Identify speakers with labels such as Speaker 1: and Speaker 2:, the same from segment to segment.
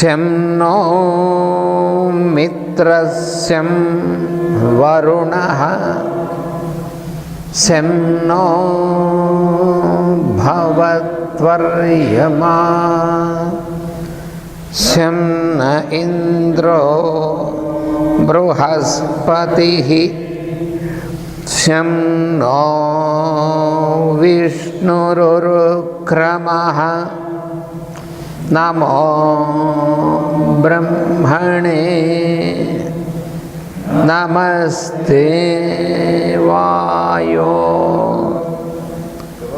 Speaker 1: Syam no mitrasyam varunaha Syam no bhavatvaryama Syam na indro bruhaspatihi Syam no vishnurukramaha Namo brahmane Namaste vayo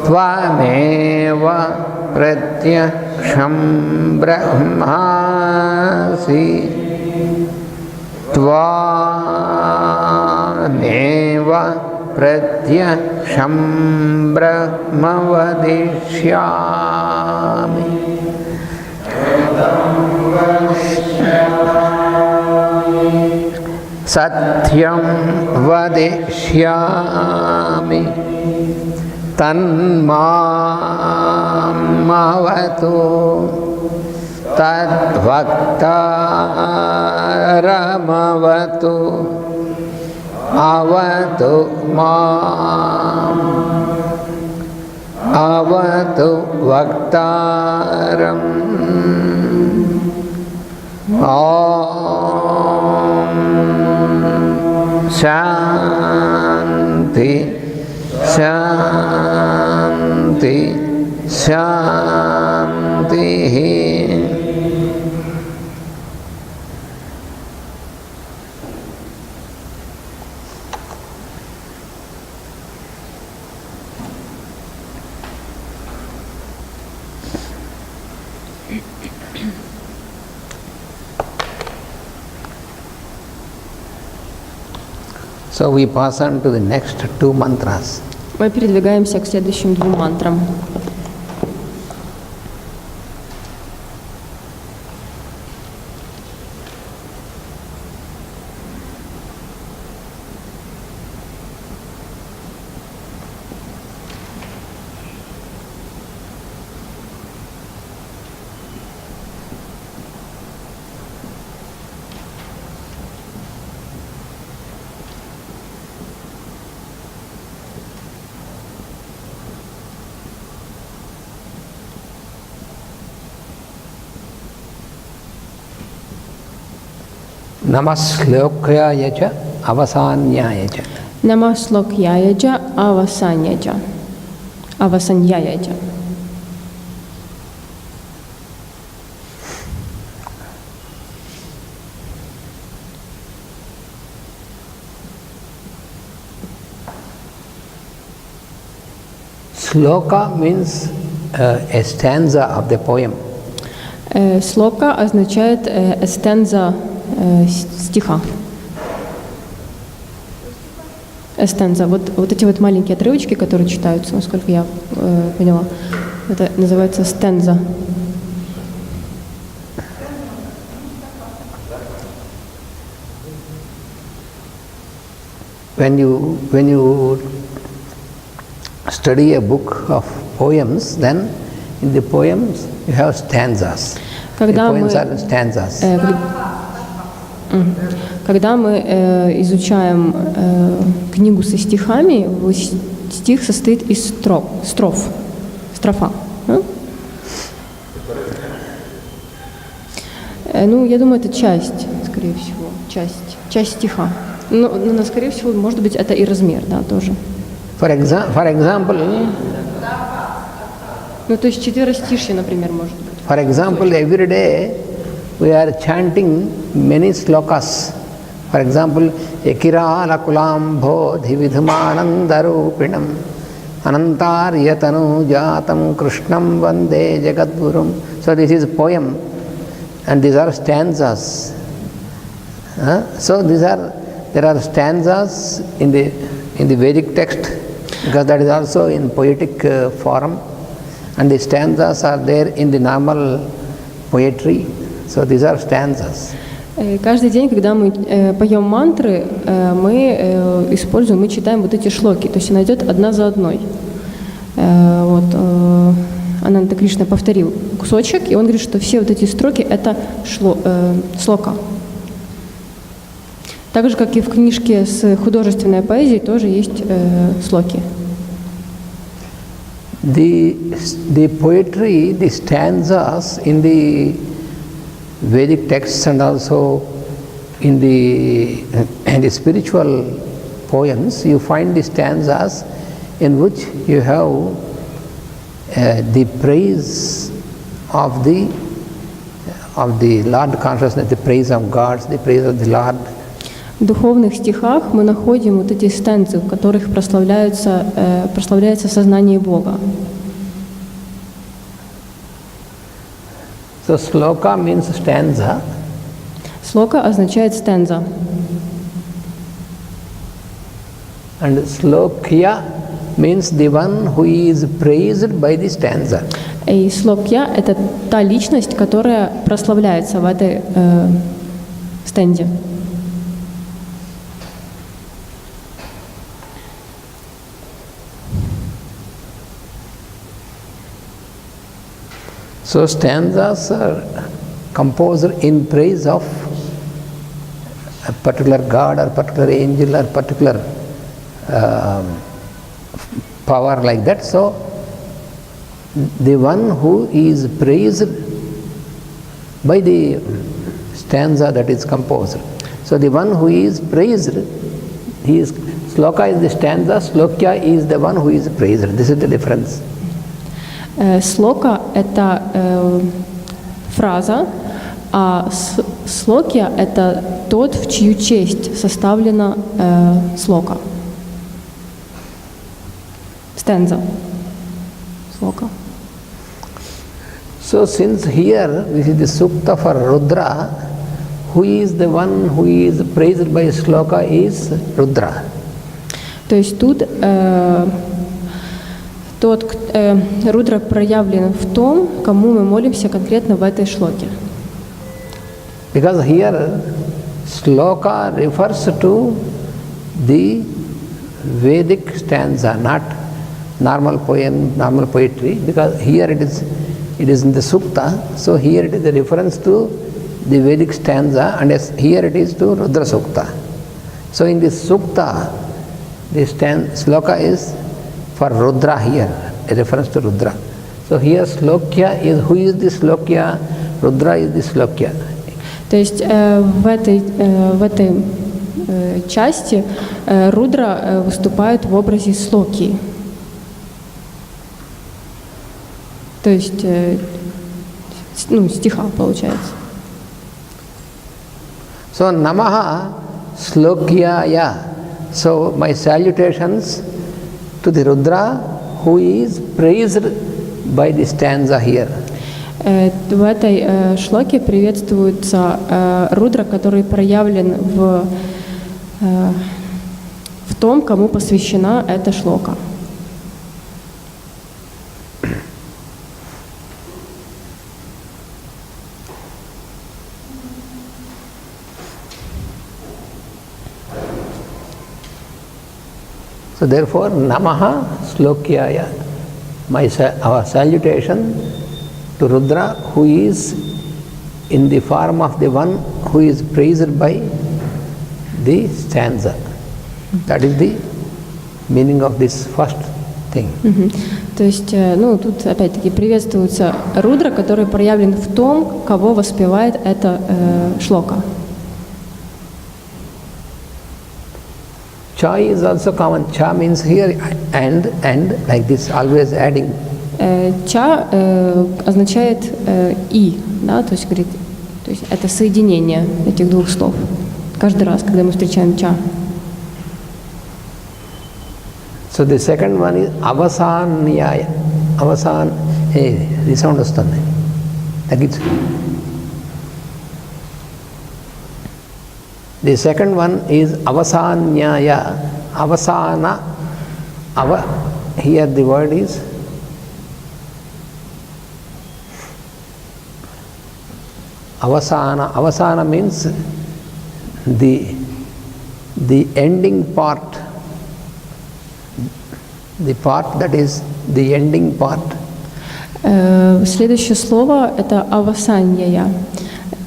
Speaker 1: Tvameva pratyaksham brahmasi Tvameva pratyaksham brahma vadishyami Satyam vadishyami Tanmamavatu Tadvaktaramavatu Avatu mam Avatu vaktaram Om Shanti Shanti Shanti So we pass on to the next two mantras.
Speaker 2: Мы передвигаемся к следующим двум мантрам.
Speaker 1: Namaslokyaaya ca avasanyaya ca.
Speaker 2: Namaslokyaaya ca avasanyaya ca. Avasanyaya ca.
Speaker 1: Sloka means a stanza of the poem.
Speaker 2: Слока означает эстенза стиха. Эстенза. Вот эти вот маленькие отрывочки, которые читаются, насколько я поняла, это называется стенза.
Speaker 1: When you study a book of poems, then in the poems you have stanzas. The poems are stanzas.
Speaker 2: Когда мы изучаем книгу со стихами, стих состоит из строфа. Ну, я думаю, это часть, скорее всего, часть стиха. Но, скорее всего, может быть, это и размер, да, тоже.
Speaker 1: For example,
Speaker 2: ну, то есть четверостишье, например, может быть.
Speaker 1: For example, every day we are chanting many slokas. For example, Ekirala kulam bodhi vidhumanandarupinam anantaryatanu jatam krishnam vande jagadgurum. So this is a poem and these are stanzas. So there are stanzas in the Vedic text because that is also in poetic form. And the stanzas are there in the normal poetry. So these are stanzas.
Speaker 2: Каждый день, когда мы поем мантры, мы читаем вот эти шлоки, то есть она идет одна за одной. Вот. Ананда Кришна повторил кусочек, и он говорит, что все вот эти строки — это слока. Так же, как и в книжке с художественной поэзией, тоже есть слоки.
Speaker 1: The poetry, the stanzas in the Vedic texts and also in the spiritual poems, you find the stanzas in which you have the praise of the Lord consciousness, the praise of God, the praise of the Lord.
Speaker 2: В духовных стихах мы находим вот эти стензы, в которых прославляется сознание Бога.
Speaker 1: So sloka means stanza.
Speaker 2: Слока означает стенза.
Speaker 1: And slokya means the one who is praised by the stanza.
Speaker 2: И слокья — это та личность, которая прославляется в этой стензе.
Speaker 1: So stanzas are composed in praise of a particular god or particular angel or particular power like that. So the one who is praised by the stanza that is composed. So the one who is praised, sloka is the stanza, slokya is the one who is praised. This is the difference.
Speaker 2: Слока — это фраза, а слокья — это тот, в чью честь составлена слока. Стенза. Слока.
Speaker 1: So since here this is the sukta for Rudra, who is the one who is praised by sloka is Rudra.
Speaker 2: То есть тут Рудра проявлен в том, кому мы молимся конкретно в этой шлоке.
Speaker 1: Because here sloka refers to the Vedic stanza, not normal poem, normal poetry, because here it is in the sukta, so here it is a reference to the Vedic stanza, and here it is to Rudra Sukta. So in the sukta, the sloka is for Rudra here, a reference to Rudra. So here slokya is, who is the slokya? Rudra is the slokya.
Speaker 2: То есть в этой части Рудра выступает в образе слоки. То есть стиха получается.
Speaker 1: So namaha slokyaya. So my salutations to the Rudra who is praised by the stanza here.
Speaker 2: В этой шлоке приветствуется Рудра, который проявлен в том, кому посвящена эта шлока.
Speaker 1: So therefore, namaha slokyaya, our salutation to Rudra, who is in the form of the one who is praised by the stanza. That is the meaning of this first thing.
Speaker 2: То есть, тут опять-таки приветствуется Рудра, который проявлен в том, кого воспевает эта шлока.
Speaker 1: Cha is also common. Cha means here and like this, always adding.
Speaker 2: Ча означает и, да, то есть это соединение этих двух слов. Каждый раз, когда мы встречаем ча.
Speaker 1: So the second one is avasanyaya. Avasan, resound vastandi. The second one is avasanyaya. Avasana. Here the word is avasana. Avasana means the ending part. The part that is the ending part.
Speaker 2: Следующее слово – это авасанья.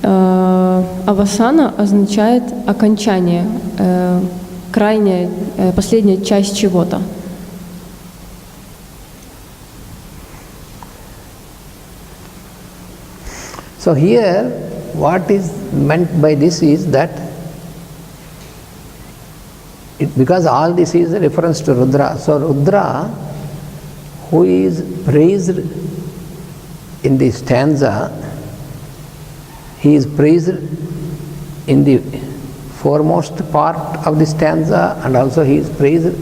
Speaker 2: Авасана означает окончание, крайняя, последняя часть чего-то.
Speaker 1: So here, what is meant by this is that because all this is a reference to Rudra. So Rudra, who is praised in the stanza, he is praised in the foremost part of the stanza, and also he is praised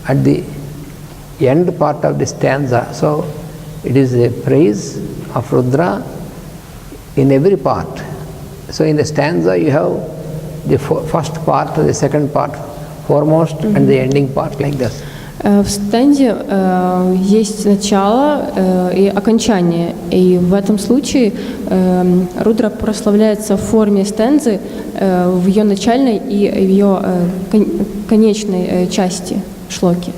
Speaker 1: at the end part of the stanza. So it is a praise of Rudra in every part. So in the stanza you have the first part, the second part, foremost, and the ending part, like this.
Speaker 2: В стенде есть начало и окончание, и в этом случае Рудра прославляется в форме стензы в ее начальной и в ее конечной части шлоки.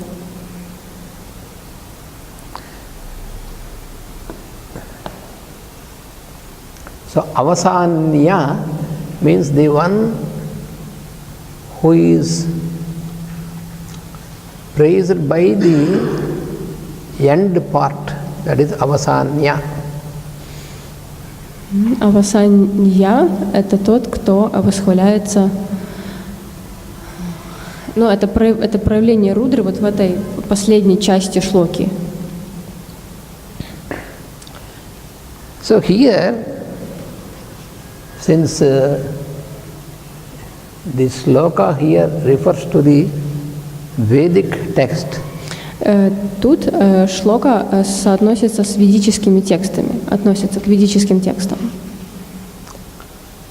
Speaker 1: So avasanya means the one who is praised by the end part, that is avasanya.
Speaker 2: Авасанья – это тот, кто восхваляется, ну, это проявление рудры вот в этой последней части шлоки.
Speaker 1: So here, since the sloka here refers to the Vedic text,
Speaker 2: тут шлока соотносится с ведическими текстами, относится к ведическим текстам.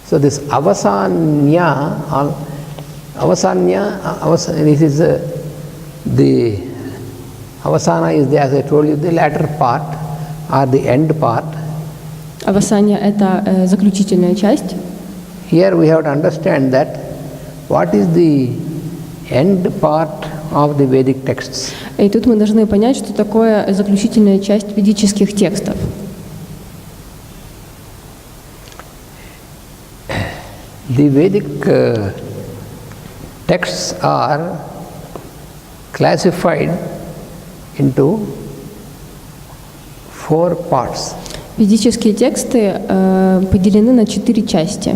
Speaker 1: so this avasanya, this is the avasana is the, as I told you, the latter part or the end part.
Speaker 2: Авасанья – это заключительная часть.
Speaker 1: Here we have to understand that what is the end part of the Vedic texts.
Speaker 2: И тут мы должны понять, что такое заключительная часть ведических текстов.
Speaker 1: The Vedic texts are classified into 4 parts.
Speaker 2: Ведические тексты поделены на 4 части.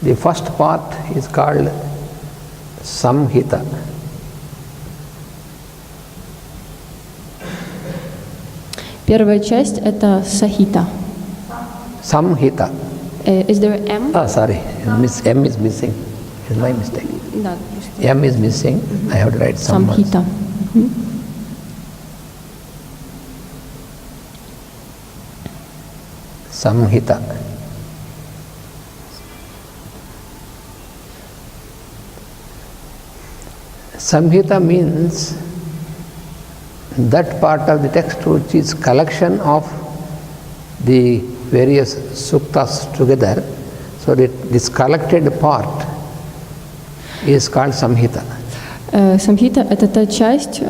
Speaker 1: The first part is called Samhita.
Speaker 2: Первая часть – это сахита.
Speaker 1: Samhita.
Speaker 2: Is there M?
Speaker 1: Sorry, M is missing. It's my mistake.
Speaker 2: Да,
Speaker 1: M is missing. I have to write some words.
Speaker 2: самхита.
Speaker 1: Samhita. Samhita means that part of the text which is collection of the various suktas together. So that this collected part is called Samhita.
Speaker 2: Самхита – это та часть,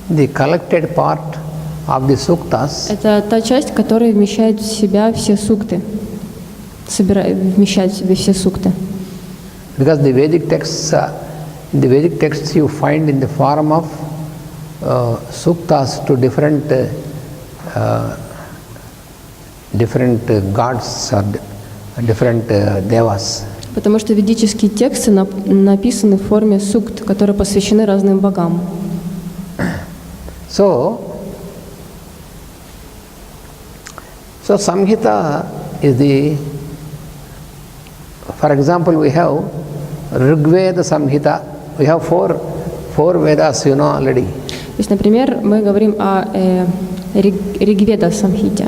Speaker 1: The collected part of the suktas
Speaker 2: это та часть, которая вмещает в себя все сукты, вмещает в себе все сукты.
Speaker 1: because the Vedic texts, in the Vedic texts you find in the form of suktas to different gods or different devas.
Speaker 2: Потому что ведические тексты написаны в форме сукт, которые посвящены разным богам.
Speaker 1: So Samhita is the, for example, we have Rigveda Samhita. We have four Vedas, you know already.
Speaker 2: То есть, например, мы говорим о Ригведа Самхите.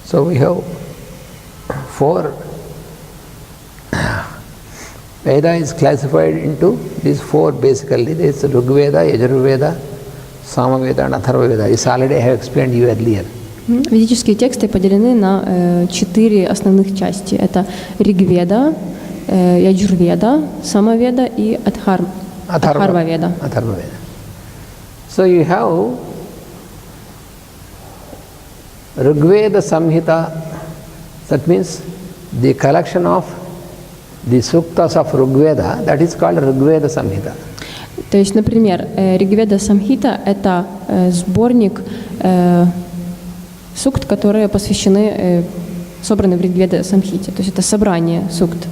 Speaker 1: So we have 4. Veda is classified into these 4 basically. There is Rigveda, Yajurveda, Samaveda and Atharvaveda. This already I have explained you earlier.
Speaker 2: Ведические тексты поделены на 4 основных части. Это Ригведа, Яджурведа, Самаведа и Атхарваведа.
Speaker 1: So you have Rigveda Samhita, that means the collection of the suktas of Rigveda, that is called Rigveda Samhita.
Speaker 2: То есть, например, Ригведа Самхита – это сборник сукт, которые посвящены, собраны в Ригведа Самхите. То есть это собрание сукт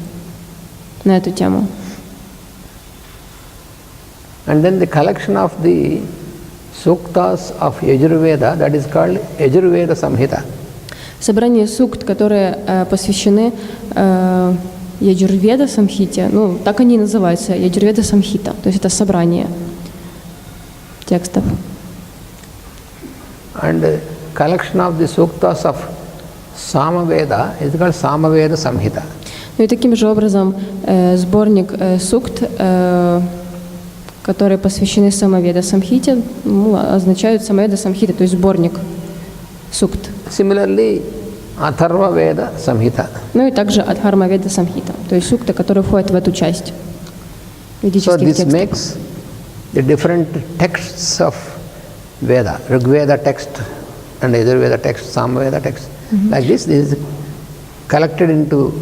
Speaker 2: на эту тему.
Speaker 1: And then the collection of the suktas of Yajurveda, that is called Yajurveda Samhita.
Speaker 2: Собрание сукт, которые посвящены Яджурведа Самхите, ну, так они и называются, Яджурведа Самхита, то есть это собрание текстов.
Speaker 1: And collection of the suktas of Samaveda is called Samaveda Samhita.
Speaker 2: Ну и таким же образом сборник сукт, которые посвящены Самаведа Самхите, ну, означают Самаведа Самхита, то есть сборник сукт.
Speaker 1: Similarly, Atharvaveda Samhita.
Speaker 2: Ну и также Атхармаведа Самхита, то есть сукта, которые входят в эту часть ведических
Speaker 1: текстов. So this
Speaker 2: текстов.
Speaker 1: makes the different texts of Veda, Rigveda text and Yajurveda text, Samaveda text. Like this is collected into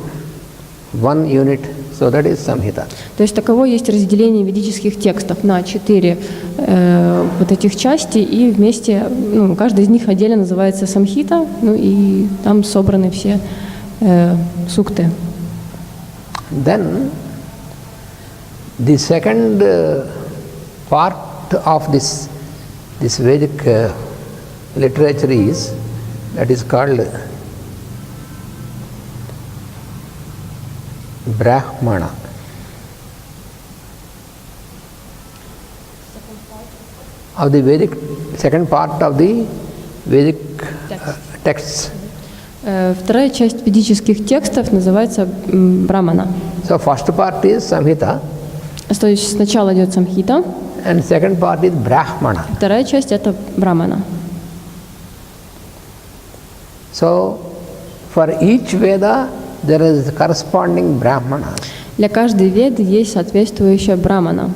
Speaker 1: one unit, so that is Samhita.
Speaker 2: То есть таково есть разделение ведических текстов на 4 вот этих части, и вместе, ну, каждая из них отдельно называется Самхита, ну и там собраны все сукты.
Speaker 1: Then the second part of this Vedic literature is, that is called Brahmana. Of the Vedic, second part of the Vedic texts.
Speaker 2: Вторая часть ведических текстов называется Брамана.
Speaker 1: So first part is Samhita.
Speaker 2: То есть сначала идет Самхита,
Speaker 1: and second part is Brahmana.
Speaker 2: Вторая часть это Брамана.
Speaker 1: So for each Veda there is corresponding Brahmana.
Speaker 2: Для каждой веды есть соответствующая Брамана.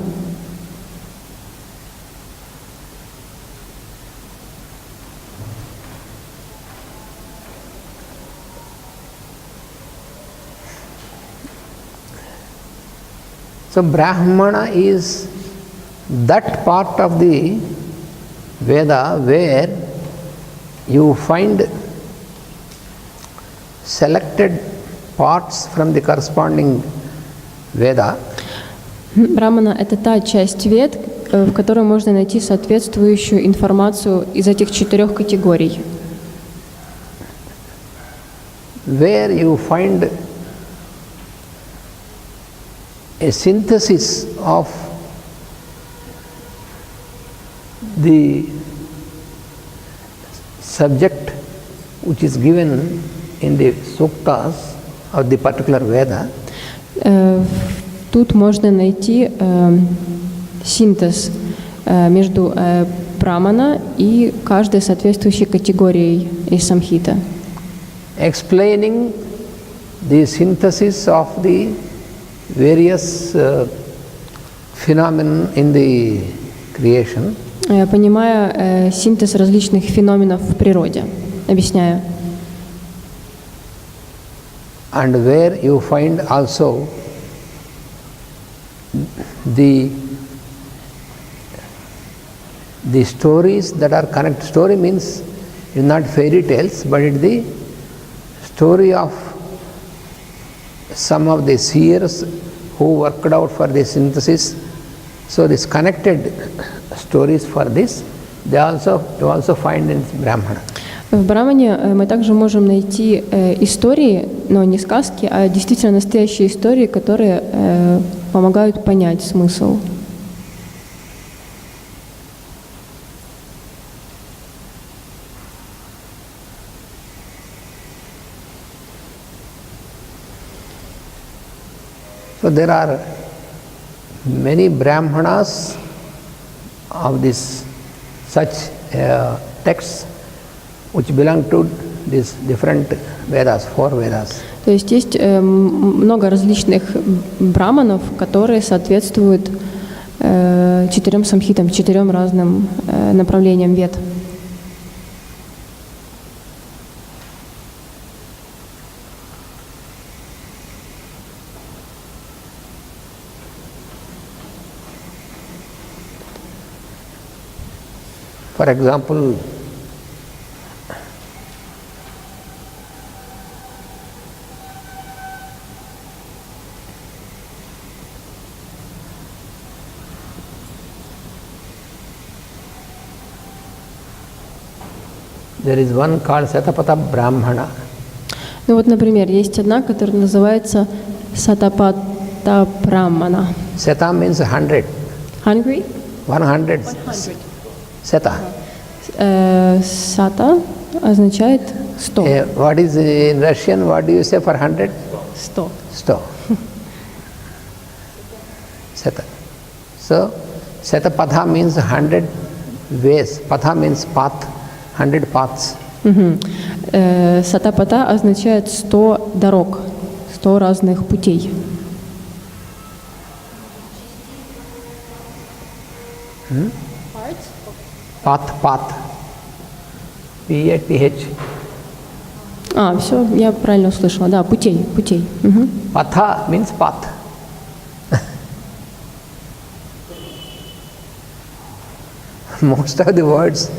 Speaker 1: So Brahmana is that part of the Veda where you find selected parts from the corresponding Veda.
Speaker 2: Брамана – это та часть вед, в которой можно найти соответствующую информацию из этих 4 категорий.
Speaker 1: Where you find a synthesis of the subject which is given in the suktas of the particular Veda.
Speaker 2: Тут можно найти синтез между Брамана и каждой соответствующей категорией из Самхита.
Speaker 1: Explaining the synthesis of the various phenomena in the creation.
Speaker 2: Понимая синтез различных феноменов в природе, объясняю.
Speaker 1: And where you find also the stories that are connected. Story means it's not fairy tales, but it's the story of some of the seers who worked out for the synthesis. So this connected stories for this, you also find in Brahmana.
Speaker 2: В Брамане мы также можем найти истории, но не сказки, а действительно настоящие истории, которые помогают понять смысл.
Speaker 1: So there are many brahmanas of this such texts which belong to these different Vedas, 4 Vedas.
Speaker 2: То есть много различных браманов, которые соответствуют 4 самхитам, 4 разным направлениям вед.
Speaker 1: For example, there is one called Satapatha Brahmana.
Speaker 2: Ну вот, например, есть одна, которая называется Сатапатха Брамана.
Speaker 1: Sata means 100.
Speaker 2: Hungry?
Speaker 1: 100. Sata.
Speaker 2: Сата означает 100.
Speaker 1: What is in Russian? What do you say for 100?
Speaker 2: 100.
Speaker 1: 100. Sata. So, Satapatha means 100 ways. Patha means path. 100 paths.
Speaker 2: Сатапата означает 100 дорог, 100 разных путей.
Speaker 1: Path. P-A-T-H.
Speaker 2: Все, я правильно услышала. Да, путей.
Speaker 1: Patha means path. Most of the words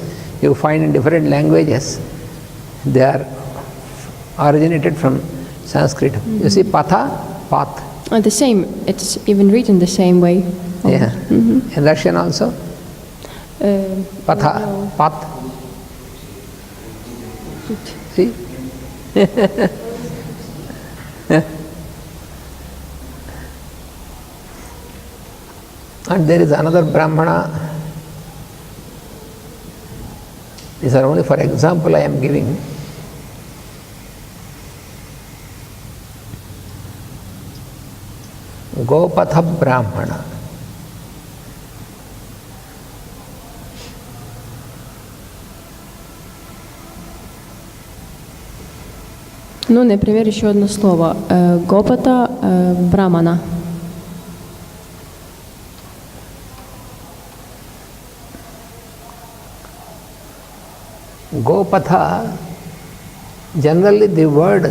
Speaker 1: you find in different languages, they are originated from Sanskrit. You see, patha, path.
Speaker 2: The same. It's even written the same way.
Speaker 1: Yeah. In Russian also? Patha, path. See? And there is another Brahmana. These are only for example I am giving. Gopatha Brahmana.
Speaker 2: Ну, например, еще одно слово. Гопата Брамана.
Speaker 1: Gopatha, generally the word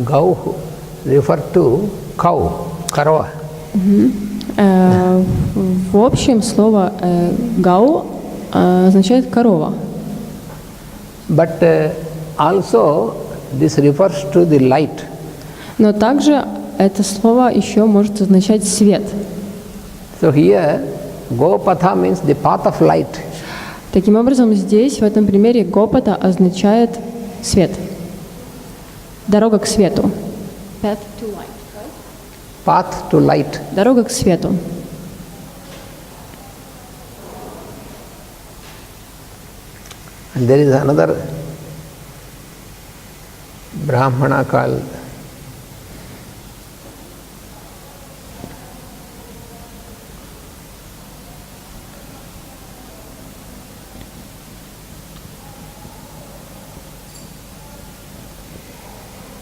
Speaker 1: Gau refer to cow, корова.
Speaker 2: В общем, слово «гау» означает «корова».
Speaker 1: But also this refers to the light.
Speaker 2: Но также это слово еще может означать «свет».
Speaker 1: So here, Gopatha means the path of light.
Speaker 2: Таким образом, здесь, в этом примере, «гопата» означает «свет». Дорога к свету. Path to light.
Speaker 1: Path to light.
Speaker 2: Дорога к свету.
Speaker 1: And there is another Brahmana called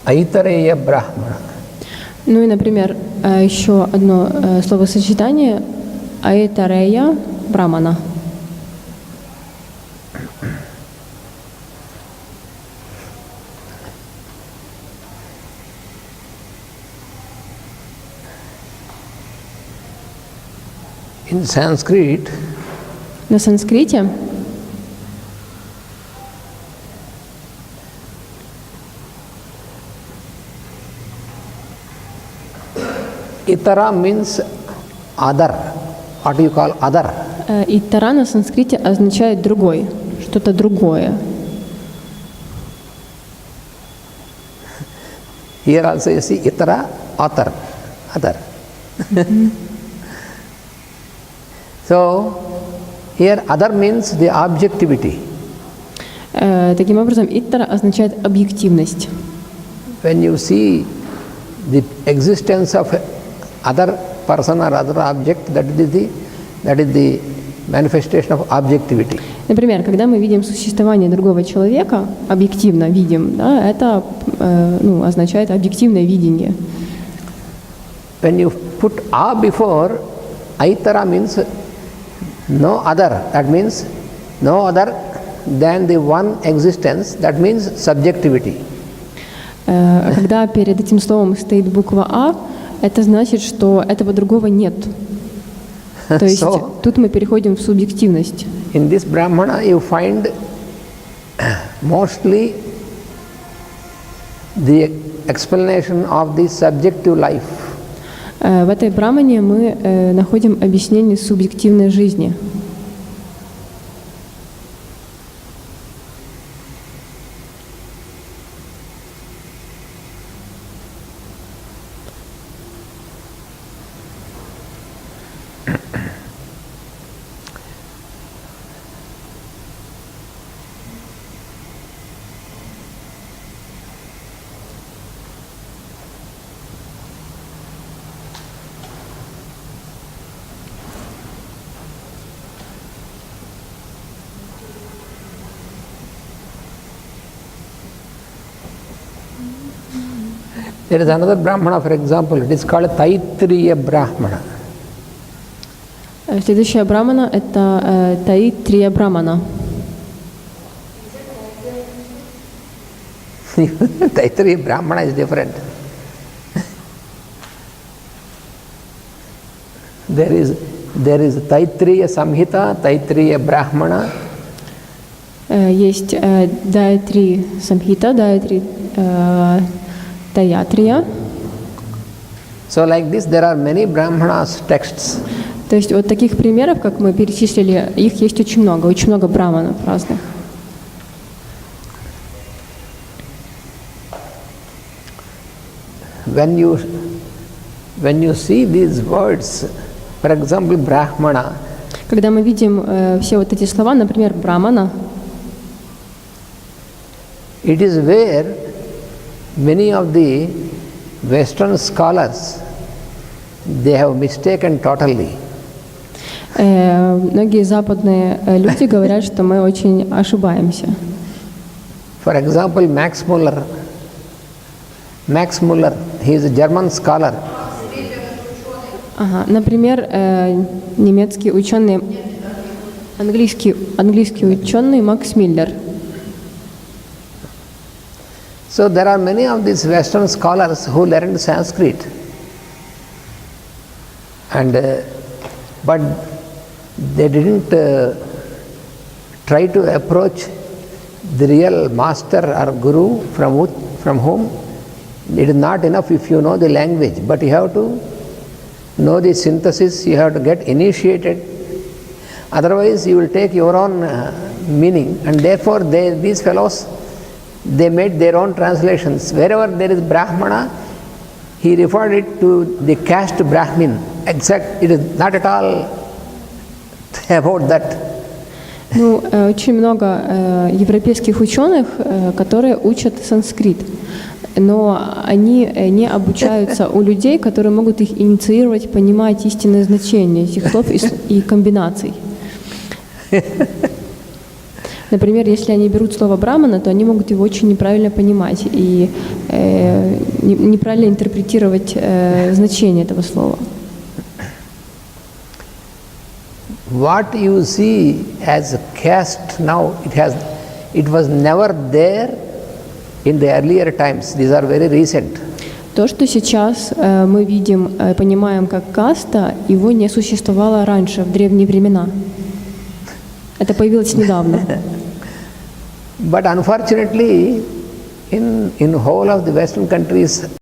Speaker 1: Aitareya Brahmana.
Speaker 2: Ну и, например, еще одно словосочетание «аитарея брамана».
Speaker 1: In Sanskrit,
Speaker 2: На санскрите
Speaker 1: Itara means other. What do you call other?
Speaker 2: «итара» на санскрите означает «другой», что-то другое.
Speaker 1: Here also you see Itara, other. So, here other means the objectivity.
Speaker 2: Таким образом, иттара означает объективность.
Speaker 1: When you see the existence of other person or other object, that is the manifestation of objectivity.
Speaker 2: Например, когда мы видим существование другого человека, объективно видим, да, это означает объективное видение.
Speaker 1: When you put a before, aitara means no other. That means no other than the one existence. That means subjectivity.
Speaker 2: Когда перед этим словом стоит буква «а», это значит, что этого другого нет. То есть тут мы переходим в субъективность.
Speaker 1: In this Brahmana you find mostly the explanation of the subjective life.
Speaker 2: В этой брамане мы находим объяснение субъективной жизни.
Speaker 1: There is another Brahmana, for example, it is called Taittiriya Brahmana.
Speaker 2: Следующая брамана – это Тaittiriya Brahmana.
Speaker 1: Taittiriya Brahmana is different. There is Taittiriya Samhita, Taittiriya Brahmana.
Speaker 2: Есть Дайатри Самхита, Дайатри Таятрия.
Speaker 1: So like this, there are many Brahmanas texts.
Speaker 2: То есть вот таких примеров, как мы перечислили, их есть очень много браманов разных.
Speaker 1: When you see these words, for example, Brahmana,
Speaker 2: когда мы видим все вот эти слова, например, брамана,
Speaker 1: it is where many of the Western scholars, they have mistaken totally.
Speaker 2: Многие западные люди говорят, что мы очень ошибаемся.
Speaker 1: For example, Max Muller, he is a German scholar.
Speaker 2: Например, немецкий ученый, английский ученый Макс Миллер.
Speaker 1: So there are many of these Western scholars who learned Sanskrit, but they didn't try to approach the real master or guru from whom it is not enough if you know the language, but you have to know the synthesis, you have to get initiated, otherwise you will take your own meaning, and therefore these fellows, they made their own translations. Wherever there is Brahmana, he referred it to the caste Brahmin. Exact, it is not at all about that.
Speaker 2: Очень много европейских ученых, которые учат санскрит, но они не обучаются у людей, которые могут их инициировать, понимать истинное значение этих слов и комбинаций. Например, если они берут слово «брамана», то они могут его очень неправильно понимать и неправильно интерпретировать значение этого слова.
Speaker 1: What you see as a caste now, it was never there in the earlier times. These are very recent.
Speaker 2: То, что сейчас мы видим, понимаем как каста, его не существовало раньше, в древние времена. Это появилось недавно.
Speaker 1: But unfortunately, in whole of the Western countries,